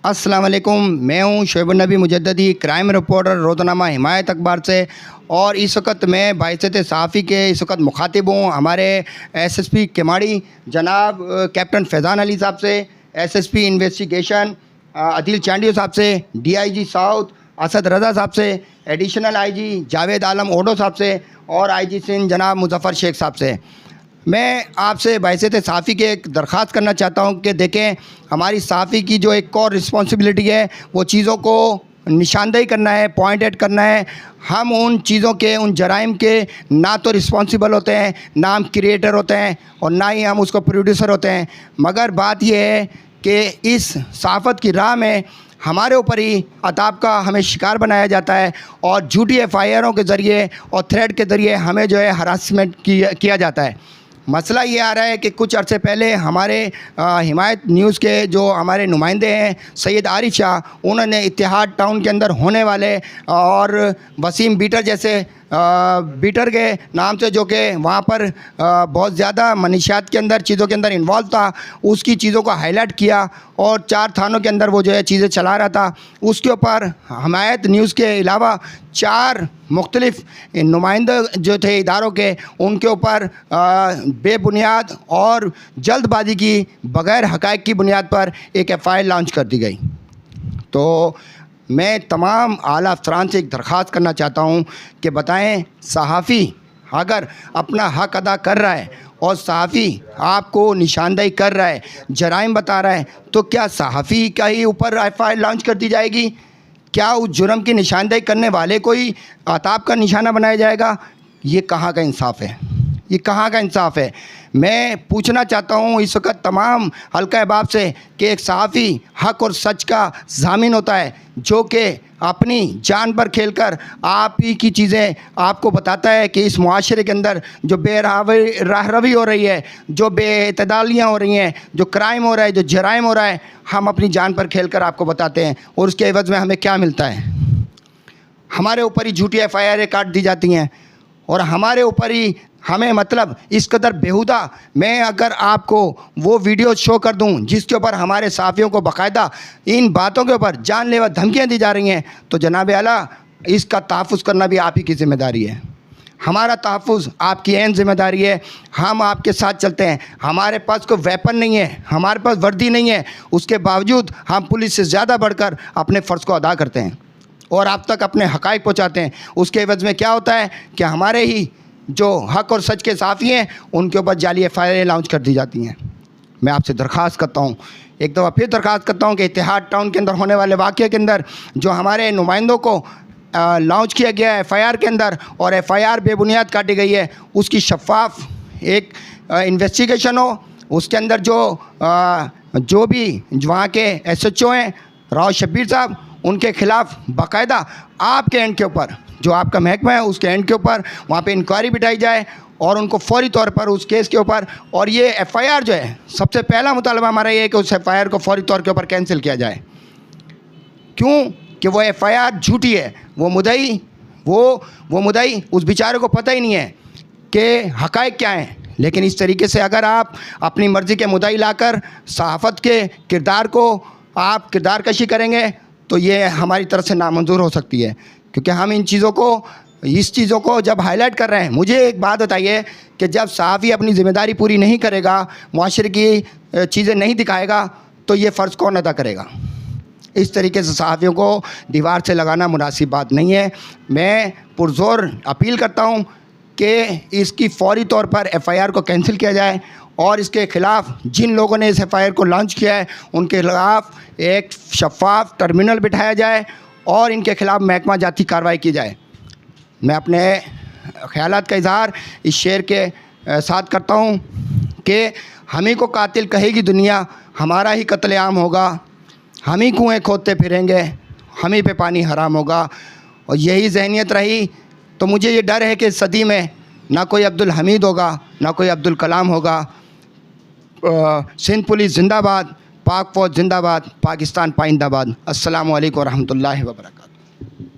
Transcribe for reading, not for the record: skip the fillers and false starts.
अस्सलाम वालेकुम। मैं हूं शोएब नबी मुजद्ददी, क्राइम रिपोर्टर रोज़नामा हिमायत अखबार से। और इस वक्त मैं बाइज़्ज़त सहाफ़ी के इस वक्त मुखातिब हूँ हमारे एसएसपी केमाड़ी जनाब कैप्टन फैज़ान अली साहब से, एसएसपी इन्वेस्टिगेशन अदील चांडियो साहब से, डीआईजी साउथ असद रज़ा साहब से, एडिशनल आईजी जावेद आलम ओडो साहब से और आईजी सिंध जनाब मुज़फ़्फ़र शेख साहब से। मैं आपसे बाइज़्ज़त सहाफ़ी के एक दरख्वास्त करना चाहता हूं कि देखें, हमारी सहाफ़ी की जो एक और रिस्पॉन्सिबिलिटी है वो चीज़ों को निशानदेही करना है, पॉइंट आउट करना है। हम उन चीज़ों के, उन जराइम के ना तो रिस्पॉन्सिबल होते हैं, ना हम क्रिएटर होते हैं और ना ही हम उसको प्रोड्यूसर होते हैं। मगर बात यह है कि इस सहाफ़त की राह में हमारे ऊपर ही अताब का हमें शिकार बनाया जाता है और झूठी एफआईआरों के ज़रिए और थ्रेड के ज़रिए हमें जो है हरासमेंट किया जाता है। मसला ये आ रहा है कि कुछ अर्से पहले हमारे हिमायत न्यूज़ के जो हमारे नुमाइंदे हैं सैयद आरिफ शाह, उन्होंने इत्तेहाद टाउन के अंदर होने वाले और वसीम बीटर जैसे बीटर के नाम से, जो कि वहाँ पर बहुत ज़्यादा मनीषात के अंदर चीज़ों के अंदर इन्वॉल्व था, उसकी चीज़ों को हाईलाइट किया और 4 थानों के अंदर वो जो है चीज़ें चला रहा था। उसके ऊपर हिमायत न्यूज़ के अलावा 4 मुख्तलिफ नुमाइंदे जो थे इदारों के, उनके ऊपर बेबुनियाद और जल्दबाजी की बग़ैर हक़ाइक़ की बुनियाद पर एक एफआईआर लॉन्च कर दी गई। तो मैं तमाम आला अफसरान से एक दरख्वास्त करना चाहता हूँ कि बताएं, सहाफ़ी अगर अपना हक़ अदा कर रहा है और सहाफ़ी आपको निशानदेही कर रहा है, जराइम बता रहा है, तो क्या सहाफ़ी का ही ऊपर एफआईआर लॉन्च कर दी जाएगी? क्या उस जुर्म की निशानदेही करने वाले को ही अताब का निशाना बनाया जाएगा? ये कहाँ का इंसाफ़ है? ये कहाँ का इंसाफ़ है? मैं पूछना चाहता हूँ इस वक्त तमाम हल्का अहबाब से कि एक सहाफ़ी हक़ और सच का ज़ामिन होता है, जो कि अपनी जान पर खेलकर आप ही की चीज़ें आपको बताता है कि इस मुआशरे के अंदर जो राहरवी हो रही है, जो बेइतदालियाँ हो रही हैं, जो क्राइम हो रहा है, जो जराइम हो रहा है, हम अपनी जान पर खेलकर आपको बताते हैं और उसके एवज़ में हमें क्या मिलता है? हमारे ऊपर ही झूठी एफआईआरें काट दी जाती हैं और हमारे ऊपर ही हमें मतलब इस कदर बेहुदा। मैं अगर आपको वो वीडियो शो कर दूं जिसके ऊपर हमारे सहाफ़ियों को बाकायदा इन बातों के ऊपर जानलेवा धमकियां दी जा रही हैं, तो जनाब आला इसका तहफ़्फ़ुज़ करना भी आप ही की ज़िम्मेदारी है। हमारा तहफ़्फ़ुज़ आपकी ऐन ज़िम्मेदारी है। हम आपके साथ चलते हैं। हमारे पास कोई वेपन नहीं है, हमारे पास वर्दी नहीं है, उसके बावजूद हम पुलिस से ज़्यादा बढ़कर अपने फ़र्ज़ को अदा करते हैं और आप तक अपने हक़ाइक़ पहुँचाते हैं। उसके एवज़ में क्या होता है कि हमारे ही जो हक़ और सच के सहाफ़ी हैं उनके ऊपर जाली एफआईआर लॉन्च कर दी जाती हैं। मैं आपसे दरख्वास्त करता हूँ, एक दफ़ा फिर दरख्वास्त करता हूँ कि इत्तेहाद टाउन के अंदर होने वाले वाक़ये के अंदर जो हमारे नुमाइंदों को लॉन्च किया गया है एफआईआर के अंदर और एफआईआर बेबुनियाद काटी गई है, उसकी शफ़ाफ़ एक इन्वेस्टिगेशन हो। उसके अंदर जो भी वहाँ के एसएचओ हैं राव शब्बीर साहब, उनके ख़िलाफ़ बाकायदा आपके एंड के ऊपर, जो आपका महकमा है उसके एंड के ऊपर वहाँ पे इंक्वायरी बिठाई जाए और उनको फ़ौरी तौर पर उस केस के ऊपर, और ये एफआईआर जो है, सबसे पहला मुतालबा हमारा ये है कि उस एफआईआर को फ़ौरी तौर के ऊपर कैंसिल किया जाए। क्यों कि वो एफआईआर झूठी है। वो मुद्दई उस बेचारे को पता ही नहीं है कि हक़ाइक़ क्या हैं। लेकिन इस तरीके से अगर आप अपनी मर्ज़ी के मुद्दई लाकर सहाफ़त के किरदार को आप किरदार कशी करेंगे तो ये हमारी तरफ से नामंजूर हो सकती है, क्योंकि हम इस चीज़ों को जब हाईलाइट कर रहे हैं। मुझे एक बात बताइए कि जब सहाफ़ी अपनी ज़िम्मेदारी पूरी नहीं करेगा, मुआशरे की चीज़ें नहीं दिखाएगा, तो ये फ़र्ज़ कौन अदा करेगा? इस तरीके से सहाफ़ियों को दीवार से लगाना मुनासिब बात नहीं है। मैं पुरज़ोर अपील करता हूँ कि इसकी फ़ौरी तौर पर एफआईआर को कैंसिल किया जाए और इसके ख़िलाफ़ जिन लोगों ने इस एफआईआर को लॉन्च किया है उनके ख़िलाफ़ एक शफ़ाफ़ टर्मिनल बिठाया जाए और इनके ख़िलाफ़ महकमा जाती कार्रवाई की जाए। मैं अपने ख़यालात का इज़हार इस शेर के साथ करता हूँ कि हम ही को कातिल कहेगी दुनिया, हमारा ही कत्लेआम होगा, हम ही कुएँ खोदते फिरेंगे, हम ही पे पानी हराम होगा। और यही ज़हनियत रही तो मुझे ये डर है कि इस सदी में ना कोई अब्दुल हमीद होगा, ना कोई अब्दुल कलाम होगा। सिंध पुलिस जिंदाबाद, पाक फ़ौज जिंदाबाद, पाकिस्तान पाइंदाबाद। अस्सलामु अलैकुम व रहमतुल्लाहि व बरकातहू।